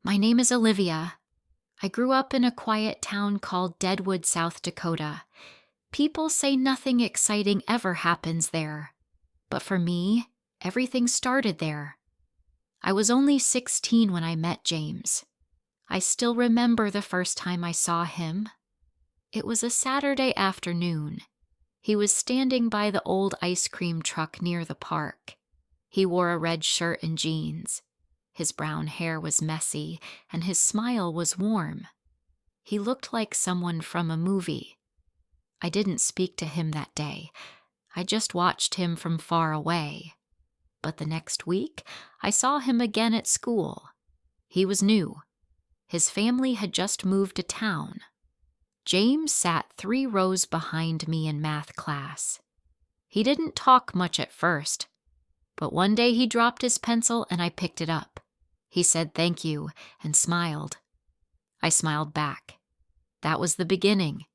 My name is Olivia. I grew up in a quiet town called Deadwood, South Dakota. People say nothing exciting ever happens there. But for me, everything started there. I was only 16 when I met James. I still remember the first time I saw him. It was a Saturday afternoon. He was standing by the old ice cream truck near the park. He wore a red shirt and jeans. His brown hair was messy, and his smile was warm. He looked like someone from a movie. I didn't speak to him that day. I just watched him from far away. But the next week, I saw him again at school. He was new. His family had just moved to town. James sat 3 rows behind me in math class. He didn't talk much at first, but one day he dropped his pencil and I picked it up. He said thank you and smiled. I smiled back. That was the beginning.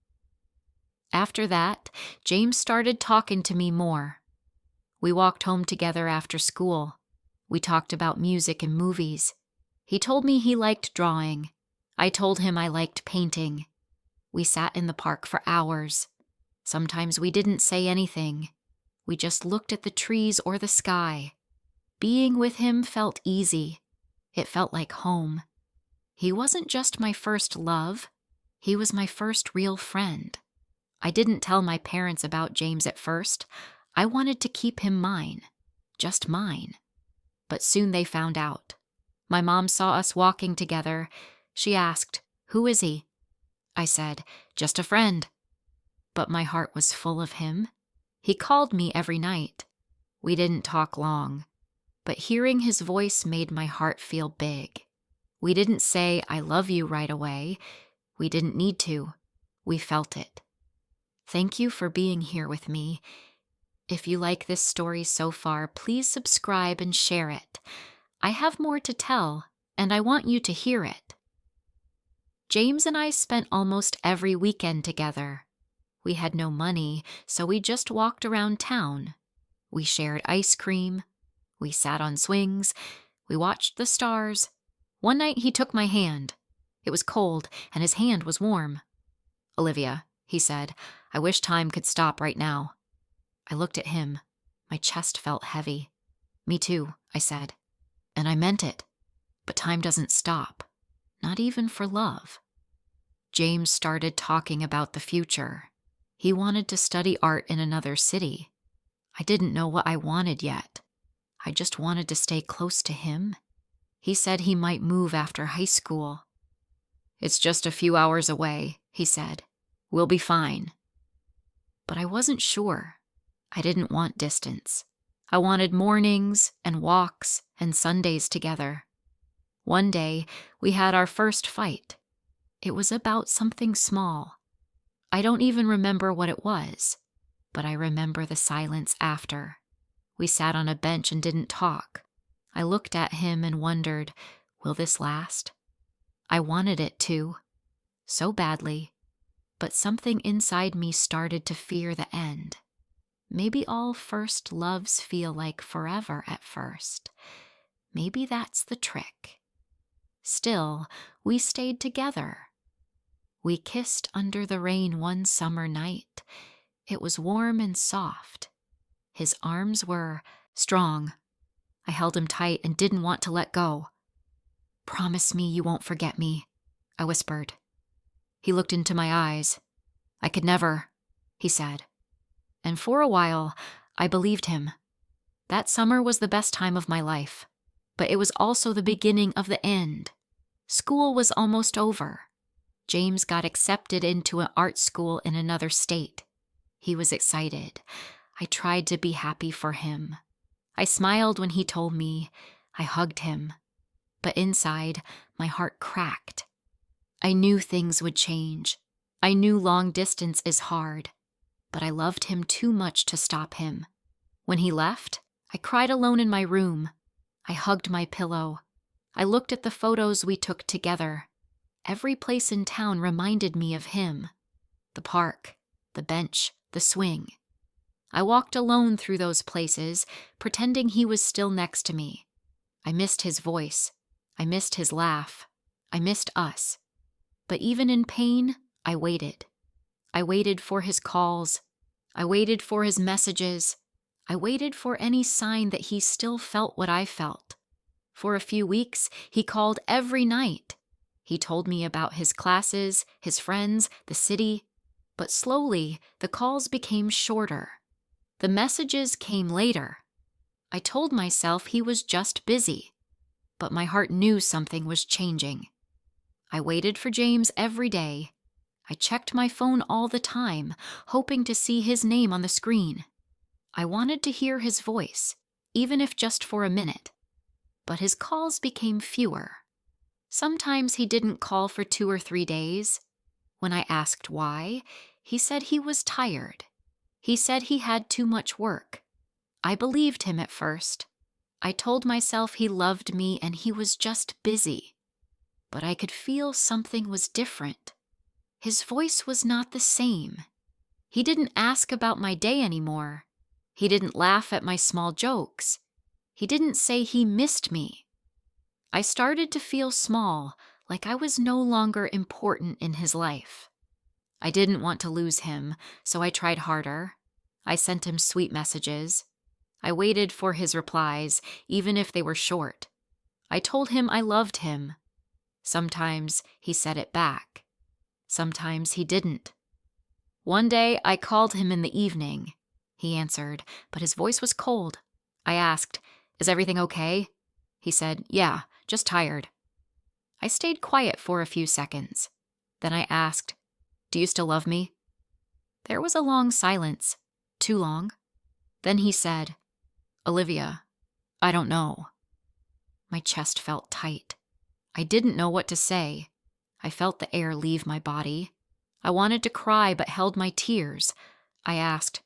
After that, James started talking to me more. We walked home together after school. We talked about music and movies. He told me he liked drawing. I told him I liked painting. We sat in the park for hours. Sometimes we didn't say anything. We just looked at the trees or the sky. Being with him felt easy. It felt like home. He wasn't just my first love. He was my first real friend. I didn't tell my parents about James at first. I wanted to keep him mine. Just mine. But soon they found out. My mom saw us walking together. She asked, "Who is he?" I said, "Just a friend." But my heart was full of him. He called me every night. We didn't talk long, but hearing his voice made my heart feel big. We didn't say "I love you" right away. We didn't need to. We felt it. Thank you for being here with me. If you like this story so far, please subscribe and share it. I have more to tell, and I want you to hear it. James and I spent almost every weekend together. We had no money, so we just walked around town. We shared ice cream. We sat on swings. We watched the stars. One night he took my hand. It was cold, and his hand was warm. "Olivia," he said, "I wish time could stop right now." I looked at him. My chest felt heavy. "Me too," I said. And I meant it. But time doesn't stop. Not even for love. James started talking about the future. He wanted to study art in another city. I didn't know what I wanted yet. I just wanted to stay close to him. He said he might move after high school. "It's just a few hours away," he said. "We'll be fine." But I wasn't sure. I didn't want distance. I wanted mornings and walks and Sundays together. One day, we had our first fight. It was about something small. I don't even remember what it was, but I remember the silence after. We sat on a bench and didn't talk. I looked at him and wondered, will this last? I wanted it to, so badly, but something inside me started to fear the end. Maybe all first loves feel like forever at first. Maybe that's the trick. Still, we stayed together. We kissed under the rain one summer night. It was warm and soft. His arms were strong. I held him tight and didn't want to let go. "Promise me you won't forget me," I whispered. He looked into my eyes. "I could never," he said. And for a while, I believed him. That summer was the best time of my life, but it was also the beginning of the end. School was almost over. James got accepted into an art school in another state. He was excited. I tried to be happy for him. I smiled when he told me. I hugged him. But inside, my heart cracked. I knew things would change. I knew long distance is hard. But I loved him too much to stop him. When he left, I cried alone in my room. I hugged my pillow. I looked at the photos we took together. Every place in town reminded me of him. The park, the bench, the swing. I walked alone through those places, pretending he was still next to me. I missed his voice. I missed his laugh. I missed us. But even in pain, I waited. I waited for his calls. I waited for his messages. I waited for any sign that he still felt what I felt. For a few weeks, he called every night. He told me about his classes, his friends, the city. But slowly, the calls became shorter. The messages came later. I told myself he was just busy. But my heart knew something was changing. I waited for James every day. I checked my phone all the time, hoping to see his name on the screen. I wanted to hear his voice, even if just for a minute. But his calls became fewer. Sometimes he didn't call for 2 or 3 days. When I asked why, he said he was tired. He said he had too much work. I believed him at first. I told myself he loved me and he was just busy. But I could feel something was different. His voice was not the same. He didn't ask about my day anymore. He didn't laugh at my small jokes. He didn't say he missed me. I started to feel small, like I was no longer important in his life. I didn't want to lose him, so I tried harder. I sent him sweet messages. I waited for his replies, even if they were short. I told him I loved him. Sometimes he said it back. Sometimes he didn't. One day I called him in the evening. He answered, but his voice was cold. I asked, "Is everything okay?" He said, "Yeah, just tired." I stayed quiet for a few seconds. Then I asked, "Do you still love me?" There was a long silence, too long. Then he said, "Olivia, I don't know." My chest felt tight. I didn't know what to say. I felt the air leave my body. I wanted to cry but held my tears. I asked,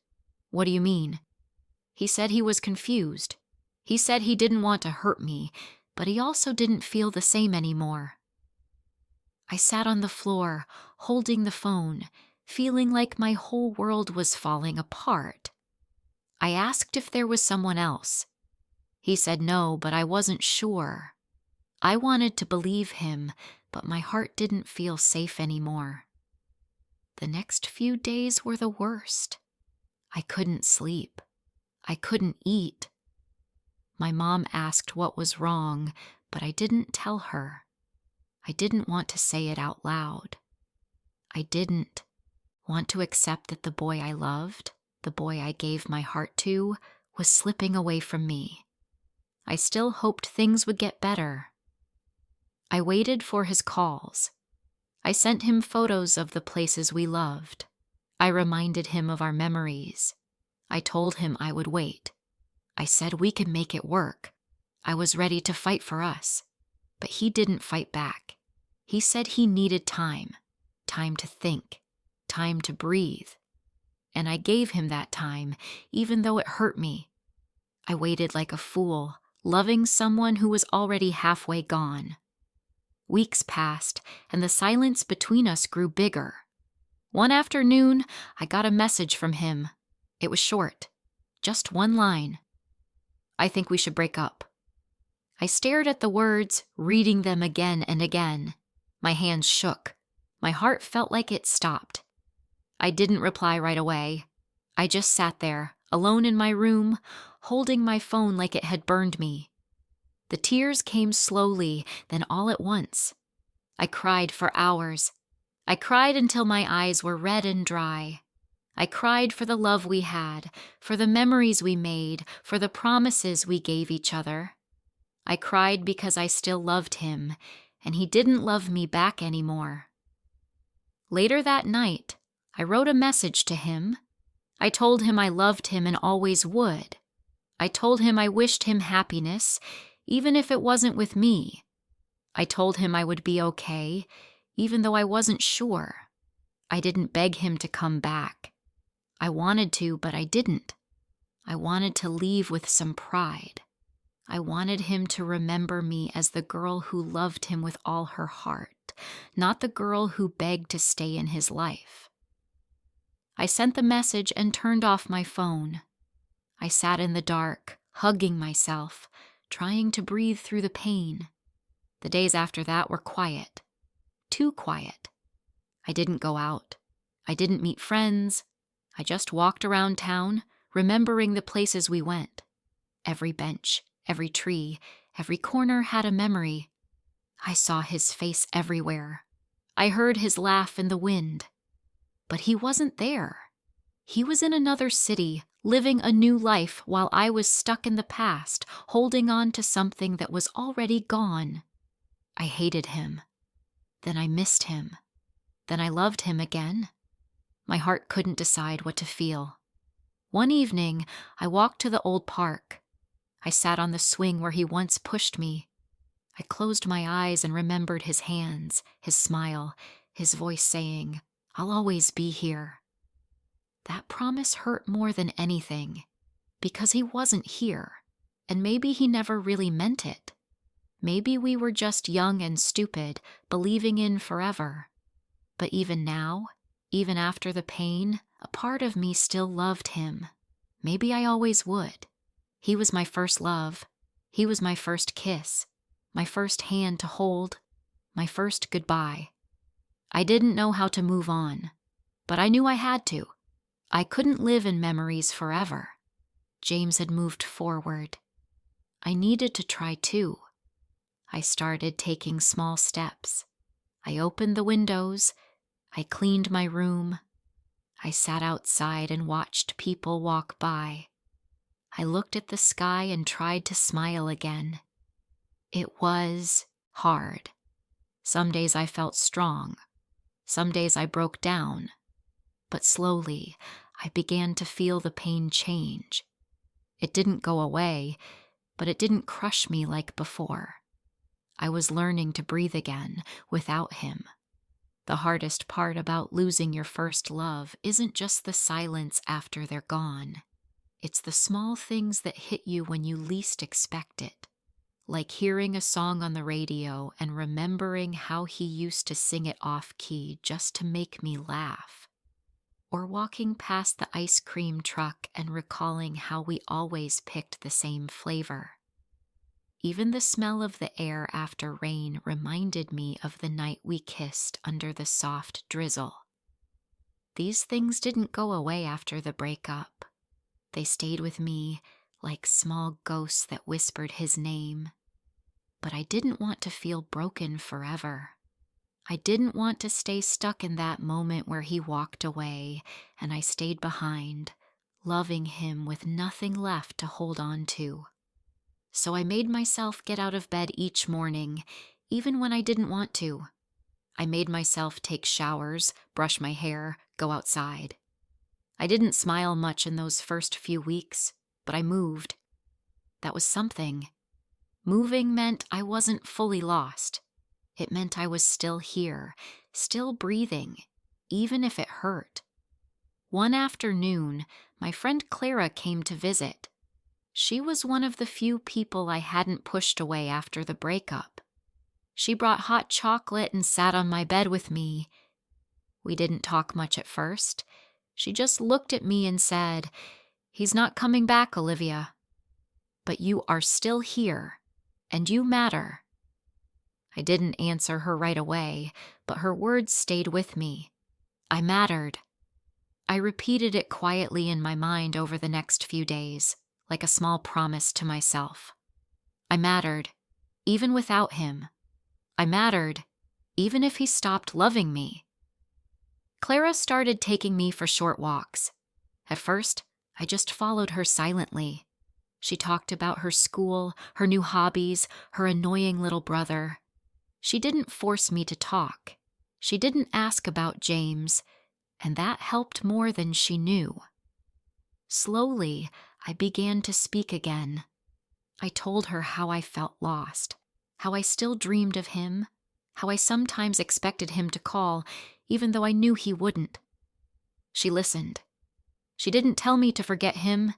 "What do you mean?" He said he was confused. He said he didn't want to hurt me, but he also didn't feel the same anymore. I sat on the floor, holding the phone, feeling like my whole world was falling apart. I asked if there was someone else. He said no, but I wasn't sure. I wanted to believe him, but my heart didn't feel safe anymore. The next few days were the worst. I couldn't sleep. I couldn't eat. My mom asked what was wrong, but I didn't tell her. I didn't want to say it out loud. I didn't want to accept that the boy I loved, the boy I gave my heart to, was slipping away from me. I still hoped things would get better. I waited for his calls. I sent him photos of the places we loved. I reminded him of our memories. I told him I would wait. I said we could make it work. I was ready to fight for us. But he didn't fight back. He said he needed time. Time to think. Time to breathe. And I gave him that time, even though it hurt me. I waited like a fool, loving someone who was already halfway gone. Weeks passed, and the silence between us grew bigger. One afternoon, I got a message from him. It was short, just one line. "I think we should break up." I stared at the words, reading them again and again. My hands shook. My heart felt like it stopped. I didn't reply right away. I just sat there, alone in my room, holding my phone like it had burned me. The tears came slowly, then all at once. I cried for hours. I cried until my eyes were red and dry. I cried for the love we had, for the memories we made, for the promises we gave each other. I cried because I still loved him, and he didn't love me back anymore. Later that night, I wrote a message to him. I told him I loved him and always would. I told him I wished him happiness, even if it wasn't with me. I told him I would be okay, even though I wasn't sure. I didn't beg him to come back. I wanted to, but I didn't. I wanted to leave with some pride. I wanted him to remember me as the girl who loved him with all her heart, not the girl who begged to stay in his life. I sent the message and turned off my phone. I sat in the dark, hugging myself, trying to breathe through the pain. The days after that were quiet. too quiet. I didn't go out. I didn't meet friends. I just walked around town, remembering the places we went. Every bench, every tree, every corner had a memory. I saw his face everywhere. I heard his laugh in the wind. But he wasn't there. He was in another city, living a new life while I was stuck in the past, holding on to something that was already gone. I hated him. Then I missed him. Then I loved him again. My heart couldn't decide what to feel. One evening, I walked to the old park. I sat on the swing where he once pushed me. I closed my eyes and remembered his hands, his smile, his voice saying, "I'll always be here." That promise hurt more than anything, because he wasn't here, and maybe he never really meant it. Maybe we were just young and stupid, believing in forever. But even now, even after the pain, a part of me still loved him. Maybe I always would. He was my first love. He was my first kiss, my first hand to hold, my first goodbye. I didn't know how to move on, but I knew I had to. I couldn't live in memories forever. James had moved forward. I needed to try too. I started taking small steps. I opened the windows. I cleaned my room. I sat outside and watched people walk by. I looked at the sky and tried to smile again. It was hard. Some days I felt strong. Some days I broke down. But slowly, I began to feel the pain change. It didn't go away, but it didn't crush me like before. I was learning to breathe again without him. The hardest part about losing your first love isn't just the silence after they're gone. It's the small things that hit you when you least expect it. Like hearing a song on the radio and remembering how he used to sing it off-key just to make me laugh. Or walking past the ice cream truck and recalling how we always picked the same flavor. Even the smell of the air after rain reminded me of the night we kissed under the soft drizzle. These things didn't go away after the breakup. They stayed with me like small ghosts that whispered his name. But I didn't want to feel broken forever. I didn't want to stay stuck in that moment where he walked away and I stayed behind, loving him with nothing left to hold on to. So I made myself get out of bed each morning, even when I didn't want to. I made myself take showers, brush my hair, go outside. I didn't smile much in those first few weeks, but I moved. That was something. Moving meant I wasn't fully lost. It meant I was still here, still breathing, even if it hurt. One afternoon, my friend Clara came to visit. She was one of the few people I hadn't pushed away after the breakup. She brought hot chocolate and sat on my bed with me. We didn't talk much at first. She just looked at me and said, "He's not coming back, Olivia. But you are still here, and you matter." I didn't answer her right away, but her words stayed with me. I mattered. I repeated it quietly in my mind over the next few days, like a small promise to myself. I mattered, even without him. I mattered, even if he stopped loving me. Clara started taking me for short walks. At first, I just followed her silently. She talked about her school, her new hobbies, her annoying little brother. She didn't force me to talk. She didn't ask about James, and that helped more than she knew. Slowly, I began to speak again. I told her how I felt lost, how I still dreamed of him, how I sometimes expected him to call, even though I knew he wouldn't. She listened. She didn't tell me to forget him.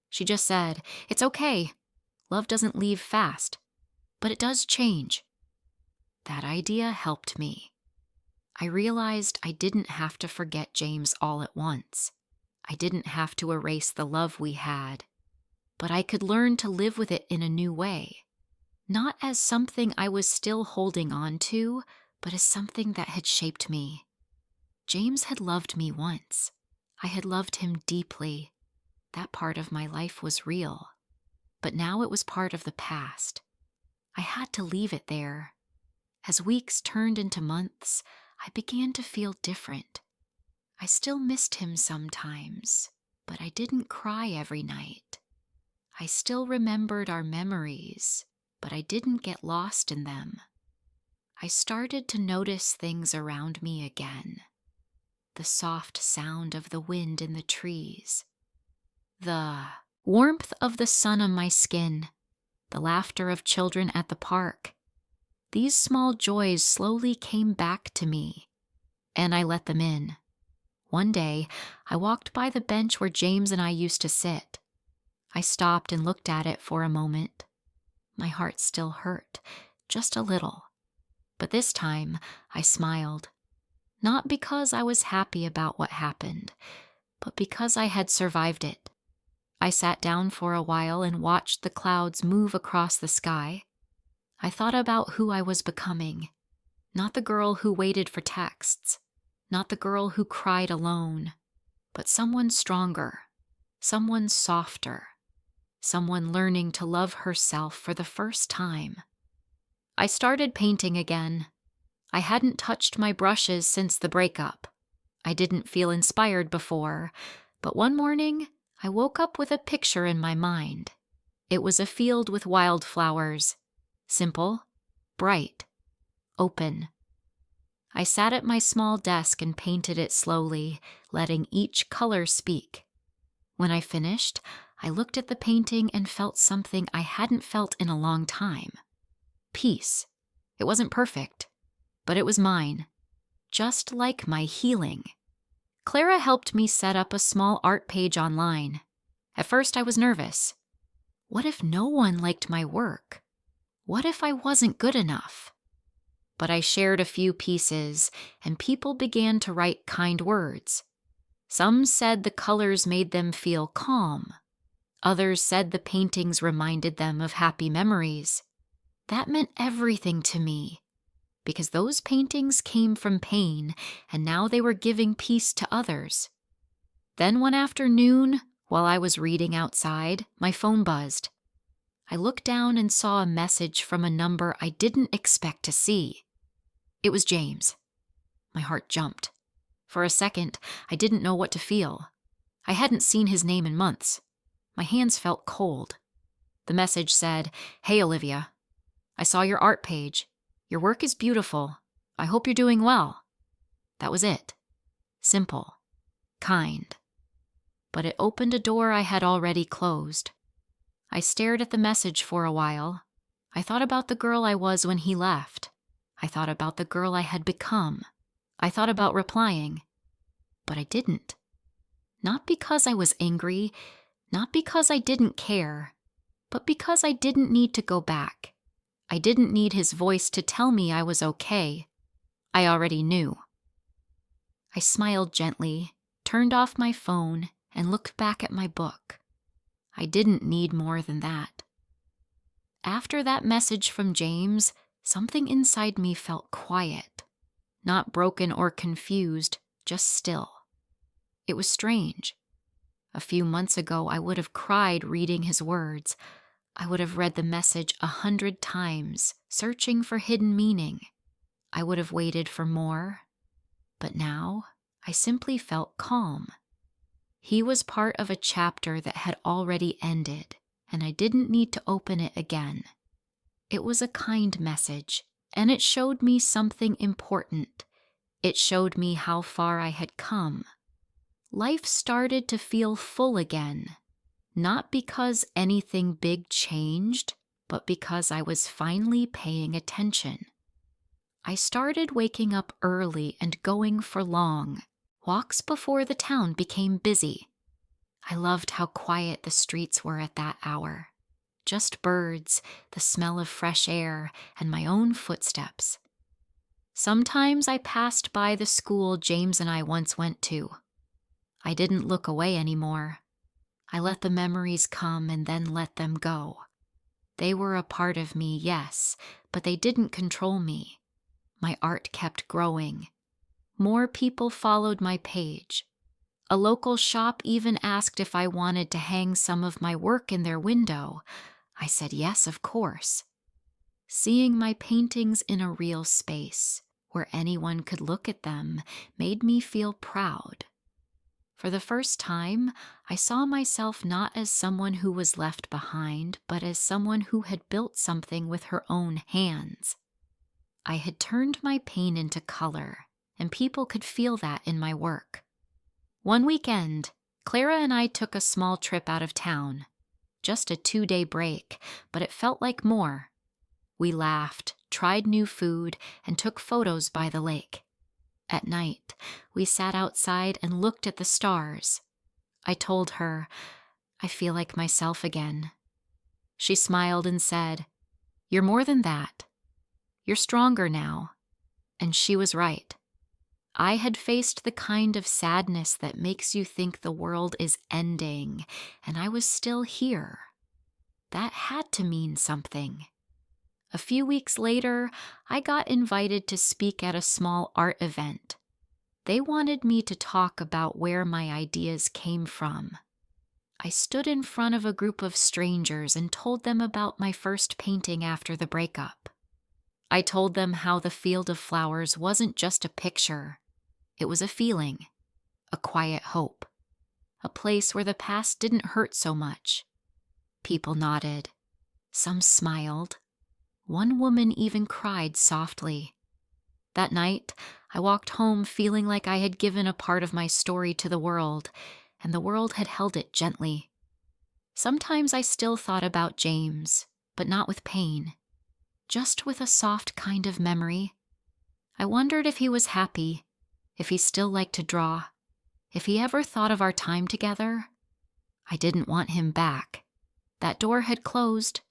She just said, "It's okay. Love doesn't leave fast, but it does change." That idea helped me. I realized I didn't have to forget James all at once. I didn't have to erase the love we had, but I could learn to live with it in a new way. Not as something I was still holding on to, but as something that had shaped me. James had loved me once. I had loved him deeply. That part of my life was real. But now it was part of the past. I had to leave it there. As weeks turned into months, I began to feel different. I still missed him sometimes, but I didn't cry every night. I still remembered our memories, but I didn't get lost in them. I started to notice things around me again. The soft sound of the wind in the trees, the warmth of the sun on my skin, the laughter of children at the park. These small joys slowly came back to me, and I let them in. One day, I walked by the bench where James and I used to sit. I stopped and looked at it for a moment. My heart still hurt, just a little. But this time, I smiled. Not because I was happy about what happened, but because I had survived it. I sat down for a while and watched the clouds move across the sky. I thought about who I was becoming. Not the girl who waited for texts. Not the girl who cried alone. But someone stronger. Someone softer. Someone learning to love herself for the first time. I started painting again. I hadn't touched my brushes since the breakup. I didn't feel inspired before, but one morning I woke up with a picture in my mind. It was a field with wildflowers. Simple, bright, open. I sat at my small desk and painted it slowly, letting each color speak. When I finished, I looked at the painting and felt something I hadn't felt in a long time. Peace. It wasn't perfect, but it was mine. Just like my healing. Clara helped me set up a small art page online. At first I was nervous. What if no one liked my work? What if I wasn't good enough? But I shared a few pieces, and people began to write kind words. Some said the colors made them feel calm. Others said the paintings reminded them of happy memories. That meant everything to me, because those paintings came from pain, and now they were giving peace to others. Then one afternoon, while I was reading outside, my phone buzzed. I looked down and saw a message from a number I didn't expect to see. It was James. My heart jumped. For a second, I didn't know what to feel. I hadn't seen his name in months. My hands felt cold. The message said, "Hey, Olivia. I saw your art page. Your work is beautiful. I hope you're doing well." That was it. Simple. Kind. But it opened a door I had already closed. I stared at the message for a while. I thought about the girl I was when he left. I thought about the girl I had become. I thought about replying. But I didn't. Not because I was angry, not because I didn't care, but because I didn't need to go back. I didn't need his voice to tell me I was okay. I already knew. I smiled gently, turned off my phone, and looked back at my book. I didn't need more than that. After that message from James, something inside me felt quiet. Not broken or confused, just still. It was strange. A few months ago, I would have cried reading his words. I would have read the message 100 times, searching for hidden meaning. I would have waited for more. But now, I simply felt calm. He was part of a chapter that had already ended, and I didn't need to open it again. It was a kind message, and it showed me something important. It showed me how far I had come. Life started to feel full again, not because anything big changed, but because I was finally paying attention. I started waking up early and going for long walks before the town became busy. I loved how quiet the streets were at that hour. Just birds, the smell of fresh air, and my own footsteps. Sometimes I passed by the school James and I once went to. I didn't look away anymore. I let the memories come and then let them go. They were a part of me, yes, but they didn't control me. My art kept growing. More people followed my page. A local shop even asked if I wanted to hang some of my work in their window. I said yes, of course. Seeing my paintings in a real space, where anyone could look at them, made me feel proud. For the first time, I saw myself not as someone who was left behind, but as someone who had built something with her own hands. I had turned my pain into color, and people could feel that in my work. One weekend, Clara and I took a small trip out of town. Just a 2-day break, but it felt like more. We laughed, tried new food, and took photos by the lake. At night, we sat outside and looked at the stars. I told her, I feel like myself again. She smiled and said, "You're more than that. You're stronger now." And she was right. I had faced the kind of sadness that makes you think the world is ending, and I was still here. That had to mean something. A few weeks later, I got invited to speak at a small art event. They wanted me to talk about where my ideas came from. I stood in front of a group of strangers and told them about my first painting after the breakup. I told them how the field of flowers wasn't just a picture. It was a feeling, a quiet hope, a place where the past didn't hurt so much. People nodded. Some smiled. One woman even cried softly. That night, I walked home feeling like I had given a part of my story to the world, and the world had held it gently. Sometimes I still thought about James, but not with pain, just with a soft kind of memory. I wondered if he was happy, if he still liked to draw, if he ever thought of our time together. I didn't want him back. That door had closed,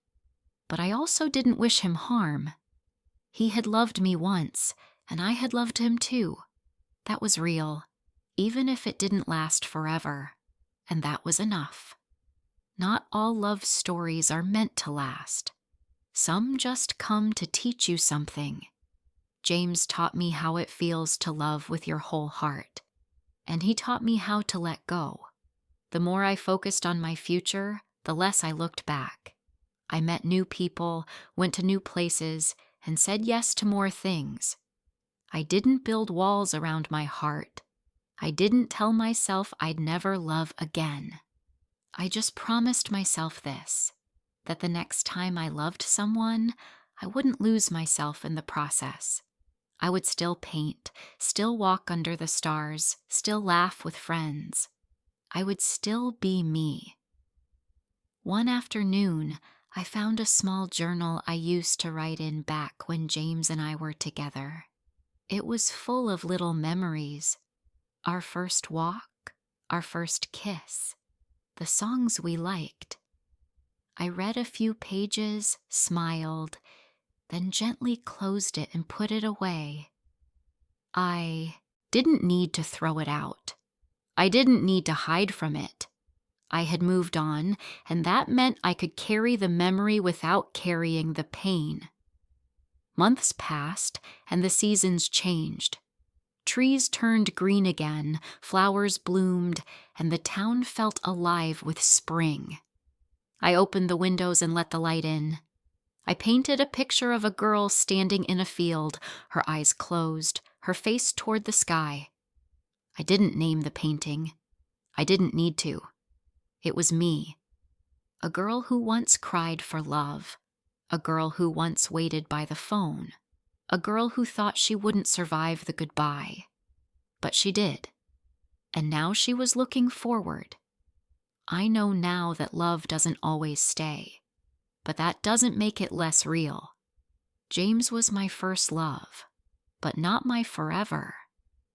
but I also didn't wish him harm. He had loved me once, and I had loved him too. That was real, even if it didn't last forever, and that was enough. Not all love stories are meant to last. Some just come to teach you something. James taught me how it feels to love with your whole heart, and he taught me how to let go. The more I focused on my future, the less I looked back. I met new people, went to new places, and said yes to more things. I didn't build walls around my heart. I didn't tell myself I'd never love again. I just promised myself this, that the next time I loved someone, I wouldn't lose myself in the process. I would still paint, still walk under the stars, still laugh with friends. I would still be me. One afternoon, I found a small journal I used to write in back when James and I were together. It was full of little memories. Our first walk, our first kiss, the songs we liked. I read a few pages, smiled, then gently closed it and put it away. I didn't need to throw it out. I didn't need to hide from it. I had moved on, and that meant I could carry the memory without carrying the pain. Months passed, and the seasons changed. Trees turned green again, flowers bloomed, and the town felt alive with spring. I opened the windows and let the light in. I painted a picture of a girl standing in a field, her eyes closed, her face toward the sky. I didn't name the painting. I didn't need to. It was me. A girl who once cried for love. A girl who once waited by the phone. A girl who thought she wouldn't survive the goodbye. But she did. And now she was looking forward. I know now that love doesn't always stay, but that doesn't make it less real. James was my first love, but not my forever.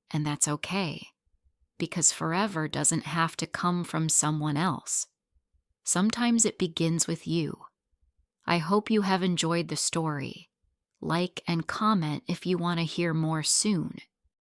And that's okay, because forever doesn't have to come from someone else. Sometimes it begins with you. I hope you have enjoyed the story. Like and comment if you want to hear more soon.